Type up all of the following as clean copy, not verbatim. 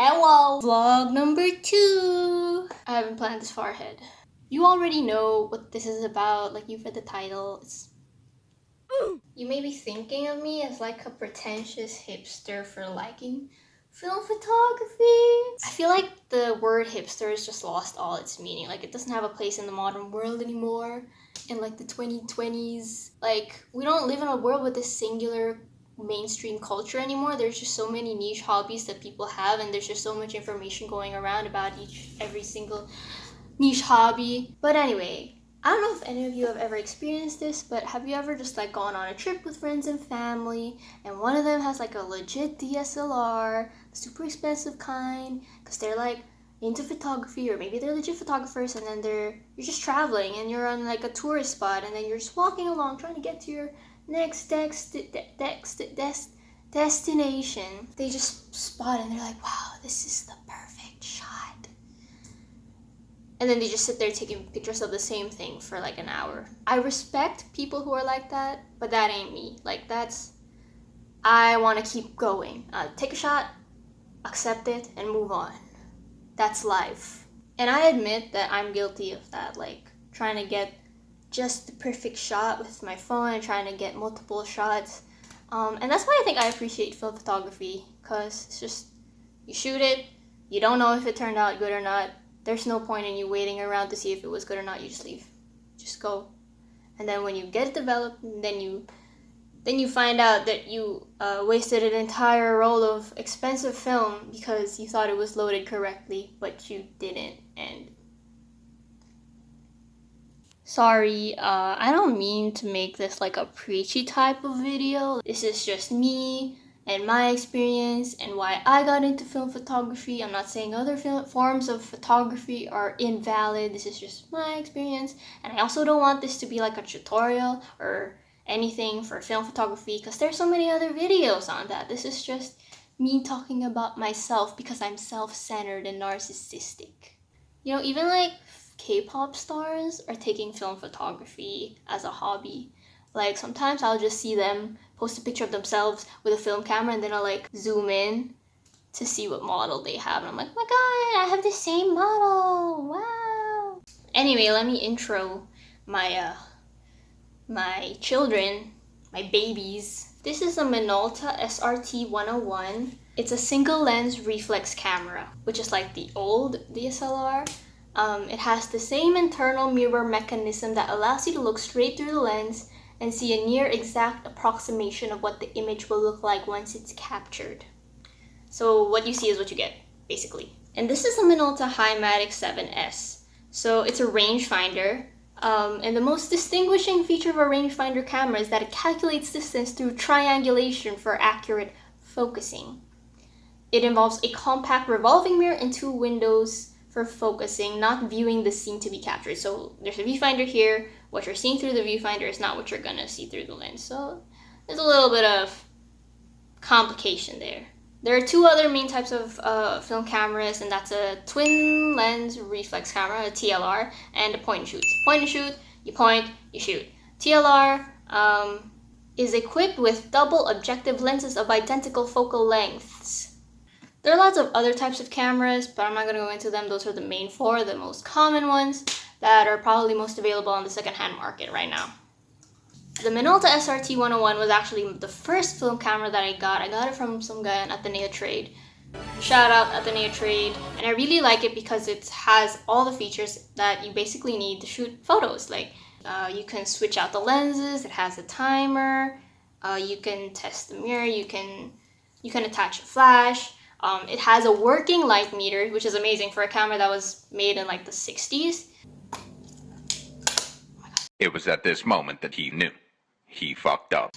Hello! Vlog number 2! I haven't planned this far ahead. You already know what this is about, like you've read the title. You may be thinking of me as like a pretentious hipster for liking film photography. I feel like the word hipster has just lost all its meaning. Like it doesn't have a place in the modern world anymore. In like the 2020s. Like we don't live in a world with this singular mainstream culture anymore. There's just so many niche hobbies that people have, and there's just so much information going around about every single niche hobby. But anyway, I don't know if any of you have ever experienced this, but have you ever just like gone on a trip with friends and family and one of them has like a legit DSLR, super expensive kind, because they're like into photography, or maybe they're legit photographers, and then you're just traveling and you're on like a tourist spot, and then you're just walking along trying to get to your next destination. They just spot and they're like, wow, this is the perfect shot. And then they just sit there taking pictures of the same thing for like an hour. I respect people who are like that, but that ain't me. Like I want to keep going. Take a shot, accept it, and move on. That's life. And I admit that I'm guilty of that, like trying to get just the perfect shot with my phone and trying to get multiple shots. And that's why I think I appreciate film photography, because it's just, you shoot it, you don't know if it turned out good or not. There's no point in you waiting around to see if it was good or not. You just leave. Just go. And then when you get it developed, then you find out that you wasted an entire roll of expensive film because you thought it was loaded correctly, but you didn't. And sorry, I don't mean to make this like a preachy type of video. This is just me and my experience and why I got into film photography. I'm not saying other forms of photography are invalid. This is just my experience. And I also don't want this to be like a tutorial or anything for film photography, because there's so many other videos on that. This is just me talking about myself because I'm self-centered and narcissistic. You know, even like K-pop stars are taking film photography as a hobby. Like sometimes I'll just see them post a picture of themselves with a film camera, and then I'll like zoom in to see what model they have, and I'm like, oh my god, I have the same model, wow. Anyway, let me intro my my children, my babies. This is a Minolta SRT 101. It's a single lens reflex camera, which is like the old DSLR. It has the same internal mirror mechanism that allows you to look straight through the lens and see a near exact approximation of what the image will look like once it's captured. So what you see is what you get, basically. And this is a Minolta Himatic 7S. So it's a rangefinder. And the most distinguishing feature of a rangefinder camera is that it calculates distance through triangulation for accurate focusing. It involves a compact revolving mirror and 2 windows for focusing, not viewing the scene to be captured. So there's a viewfinder here. What you're seeing through the viewfinder is not what you're gonna see through the lens. So there's a little bit of complication there. There are 2 other main types of film cameras, and that's a twin lens reflex camera, a TLR, and a point and shoot. Point and shoot, you point, you shoot. TLR is equipped with double objective lenses of identical focal lengths. There are lots of other types of cameras, but I'm not going to go into them. Those are the main 4, the most common ones that are probably most available on the secondhand market right now. The Minolta SRT 101 was actually the first film camera that I got. I got it from some guy on Ateneo Trade. Shout out Ateneo Trade. And I really like it because it has all the features that you basically need to shoot photos. Like you can switch out the lenses, it has a timer, you can test the mirror, you can attach a flash. It has a working light meter, which is amazing for a camera that was made in like the 60s. It was at this moment that he knew. He fucked up.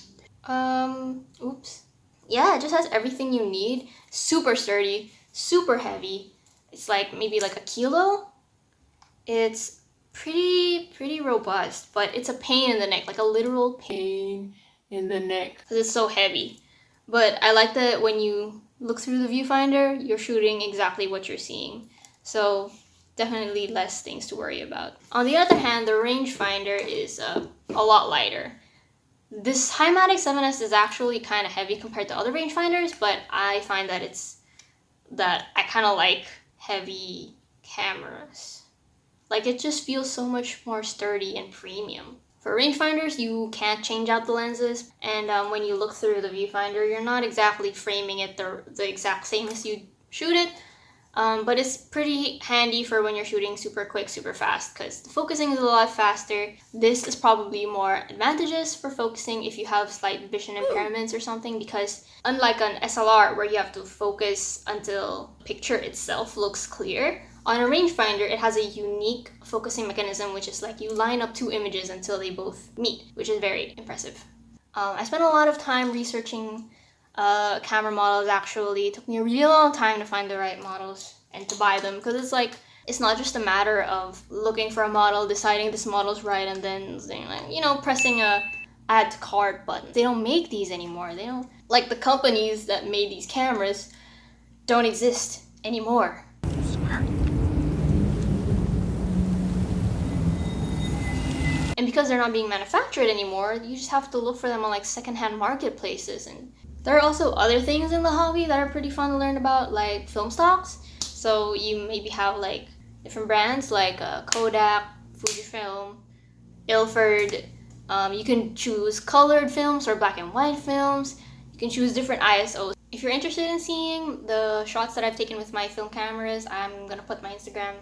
Oops. Yeah, it just has everything you need. Super sturdy, super heavy. It's like maybe like a kilo. It's pretty robust, but it's a pain in the neck, like a literal pain in the neck, because it's so heavy. But I like that when you look through the viewfinder, you're shooting exactly what you're seeing. So definitely less things to worry about. On the other hand, the rangefinder is a lot lighter. This Himatic 7S is actually kind of heavy compared to other rangefinders, but I find that it's that I kind of like heavy cameras. Like, it just feels so much more sturdy and premium. For rangefinders, you can't change out the lenses, and when you look through the viewfinder, you're not exactly framing it the exact same as you shoot it. But it's pretty handy for when you're shooting super quick, super fast, because the focusing is a lot faster. This is probably more advantageous for focusing if you have slight vision impairments or something, because unlike an SLR where you have to focus until the picture itself looks clear, on a rangefinder it has a unique focusing mechanism, which is like you line up two images until they both meet, which is very impressive. I spent a lot of time researching camera models. Actually, it took me a really long time to find the right models and to buy them, because it's like, it's not just a matter of looking for a model, deciding this model's right, and then like, pressing a add to cart button. They don't make these anymore. They don't, like, the companies that made these cameras don't exist anymore. And because they're not being manufactured anymore, you just have to look for them on like secondhand marketplaces. And there are also other things in the hobby that are pretty fun to learn about, like film stocks. So you maybe have like different brands like Kodak, Fujifilm, Ilford. You can choose colored films or black and white films. You can choose different ISOs. If you're interested in seeing the shots that I've taken with my film cameras, I'm gonna put my Instagram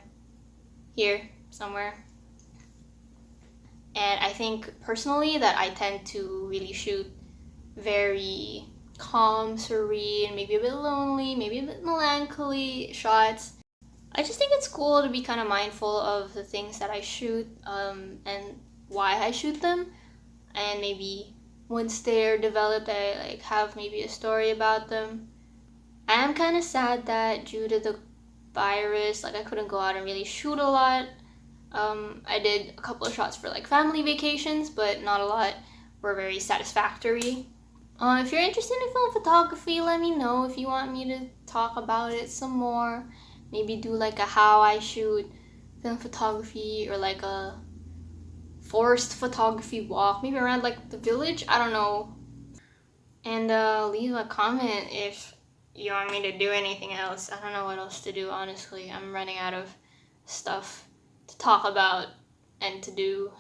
here somewhere. And I think personally that I tend to really shoot very calm, serene, maybe a bit lonely, maybe a bit melancholy shots. I just think it's cool to be kind of mindful of the things that I shoot, and why I shoot them. And maybe once they're developed, I like have maybe a story about them. I am kind of sad that due to the virus, like I couldn't go out and really shoot a lot. I did a couple of shots for like family vacations, but not a lot were very satisfactory. If you're interested in film photography, let me know if you want me to talk about it some more. Maybe do like a how I shoot film photography, or like a forest photography walk, maybe around like the village. I don't know. And leave a comment if you want me to do anything else. I don't know what else to do, honestly. I'm running out of stuff to talk about and to do.